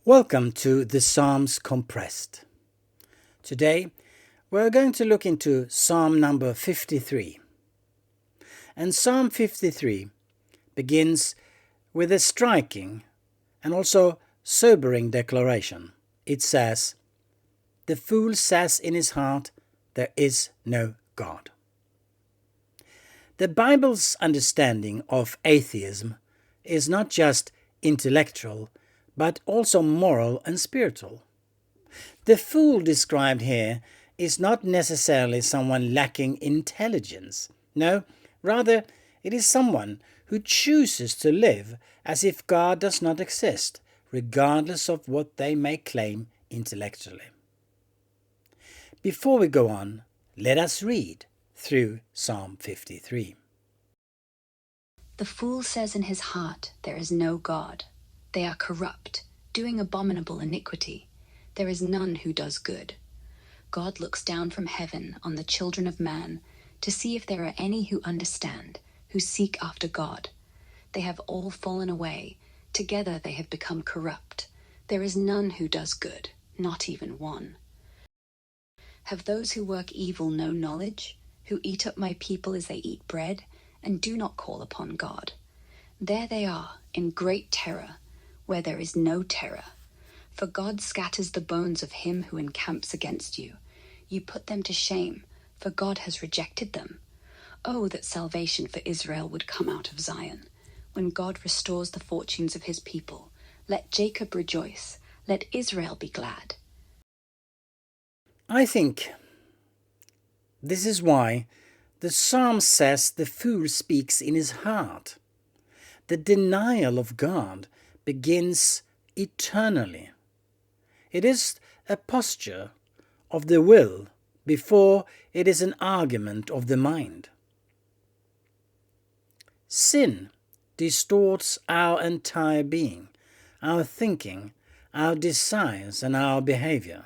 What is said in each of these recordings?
Welcome to the Psalms Compressed. Today we're going to look into Psalm number 53. And Psalm 53 begins with a striking and also sobering declaration. It says, "The fool says in his heart, there is no God." The Bible's understanding of atheism is not just intellectual, but also moral and spiritual. The fool described here is not necessarily someone lacking intelligence. No, rather it is someone who chooses to live as if God does not exist, regardless of what they may claim intellectually. Before we go on, let us read through Psalm 53. The fool says in his heart, there is no God. They are corrupt, doing abominable iniquity. There is none who does good. God looks down from heaven on the children of man to see if there are any who understand, who seek after God. They have all fallen away. Together they have become corrupt. There is none who does good, not even one. Have those who work evil no knowledge, who eat up my people as they eat bread, and do not call upon God? There they are, in great terror, where there is no terror. For God scatters the bones of him who encamps against you. You put them to shame, for God has rejected them. Oh, that salvation for Israel would come out of Zion. When God restores the fortunes of his people, let Jacob rejoice, let Israel be glad. I think this is why the psalm says the fool speaks in his heart. The denial of God begins eternally. It is a posture of the will before it is an argument of the mind. Sin distorts our entire being, our thinking, our desires, and our behavior.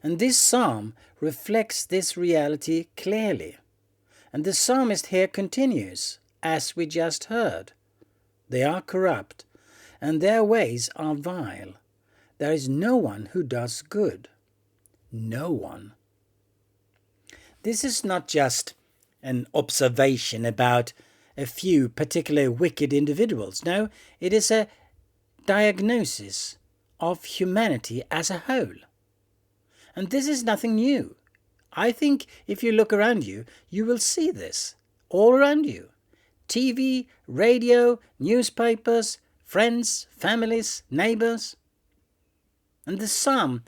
And this psalm reflects this reality clearly. And the psalmist here continues, as we just heard. They are corrupt, and their ways are vile. There is no one who does good. No one. This is not just an observation about a few particularly wicked individuals. No, it is a diagnosis of humanity as a whole. And this is nothing new. I think if you look around you, you will see this all around you. TV, radio, newspapers, friends, families, neighbors. And the psalm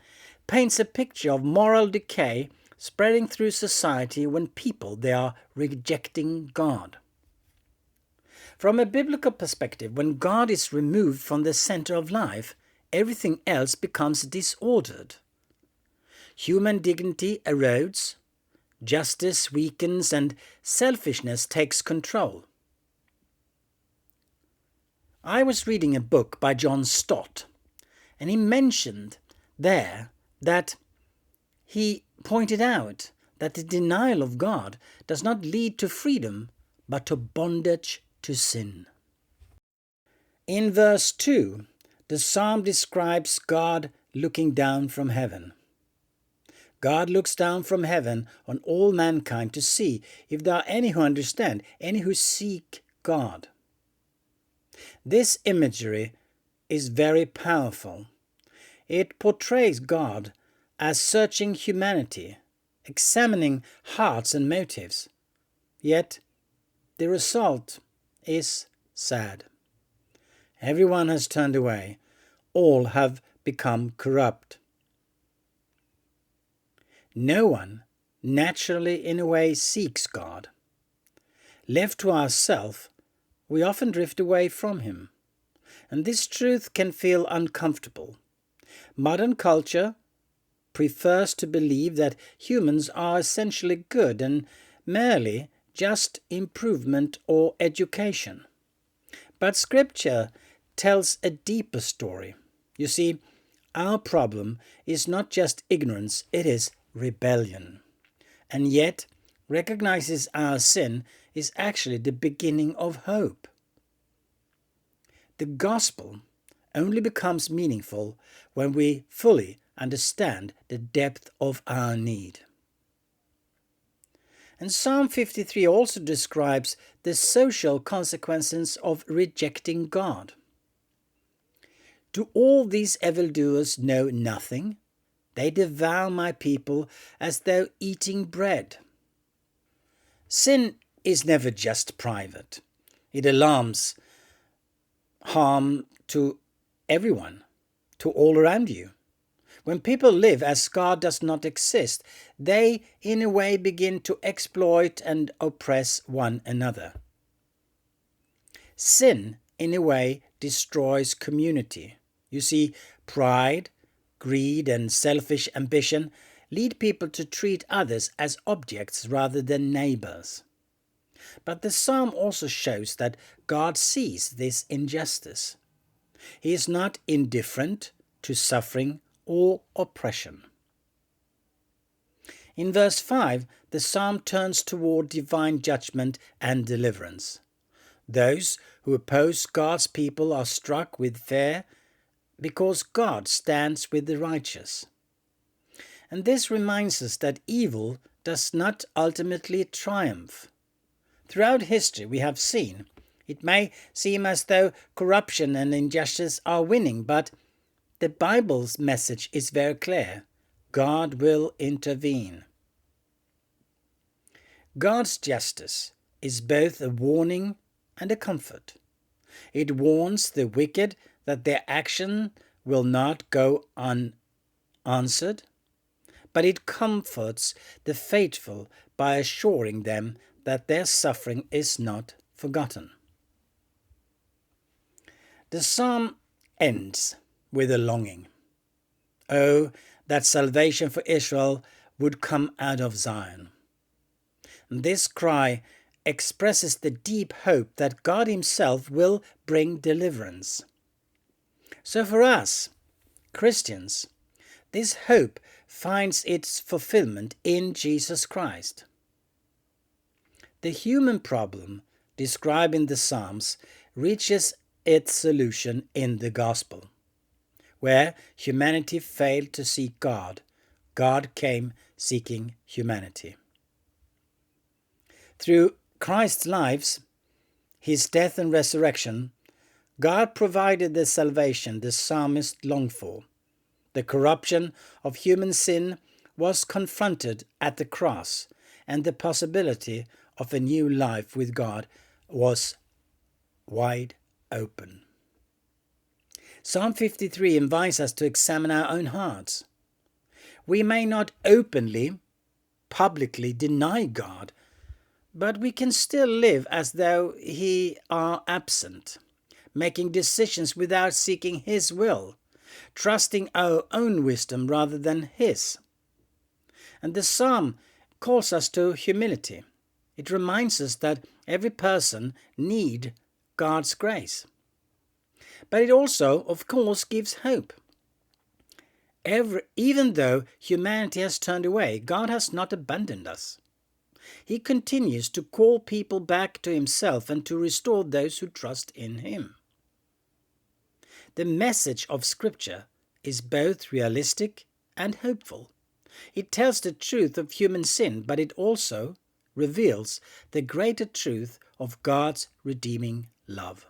paints a picture of moral decay spreading through society when they are rejecting God. From a biblical perspective, when God is removed from the center of life, everything else becomes disordered. Human dignity erodes, justice weakens, and selfishness takes control. I was reading a book by Jonsson, and he mentioned there that he pointed out that the denial of God does not lead to freedom, but to bondage to sin. In verse 2, the psalm describes God looking down from heaven. God looks down from heaven on all mankind to see if there are any who understand, any who seek God. This imagery is very powerful. It portrays God as searching humanity, examining hearts and motives. Yet, the result is sad. Everyone has turned away. All have become corrupt. No one naturally in a way seeks God. Left to ourselves, we often drift away from him. And this truth can feel uncomfortable. Modern culture prefers to believe that humans are essentially good and merely just improvement or education. But Scripture tells a deeper story. You see, our problem is not just ignorance, it is rebellion. And yet, recognizes our sin is actually the beginning of hope. The gospel only becomes meaningful when we fully understand the depth of our need. And Psalm 53 also describes the social consequences of rejecting God. Do all these evildoers know nothing? They devour my people as though eating bread. Sin is never just private. It alarms harm to everyone, to all around you. When people live as God does not exist, they in a way begin to exploit and oppress one another. Sin in a way destroys community. You see, pride, greed and selfish ambition lead people to treat others as objects rather than neighbors. But the psalm also shows that God sees this injustice. He is not indifferent to suffering or oppression. In verse 5, the psalm turns toward divine judgment and deliverance. Those who oppose God's people are struck with fear because God stands with the righteous. And this reminds us that evil does not ultimately triumph. Throughout history we have seen, it may seem as though corruption and injustice are winning, but the Bible's message is very clear. God will intervene. God's justice is both a warning and a comfort. It warns the wicked that their action will not go unanswered, but it comforts the faithful by assuring them that their suffering is not forgotten. The psalm ends with a longing. Oh, that salvation for Israel would come out of Zion. This cry expresses the deep hope that God Himself will bring deliverance. So for us, Christians, this hope finds its fulfillment in Jesus Christ. The human problem described in the Psalms reaches its solution in the Gospel. Where humanity failed to seek God, God came seeking humanity. Through Christ's lives, His death and resurrection, God provided the salvation the psalmist longed for. The corruption of human sin was confronted at the cross, and the possibility of a new life with God was wide open. Psalm 53 invites us to examine our own hearts. We may not openly, publicly deny God, but we can still live as though He are absent, making decisions without seeking His will, trusting our own wisdom rather than His. And the psalm calls us to humility. It reminds us that every person needs God's grace. But it also, of course, gives hope. Even though humanity has turned away, God has not abandoned us. He continues to call people back to Himself and to restore those who trust in Him. The message of Scripture is both realistic and hopeful. It tells the truth of human sin, but it also reveals the greater truth of God's redeeming love.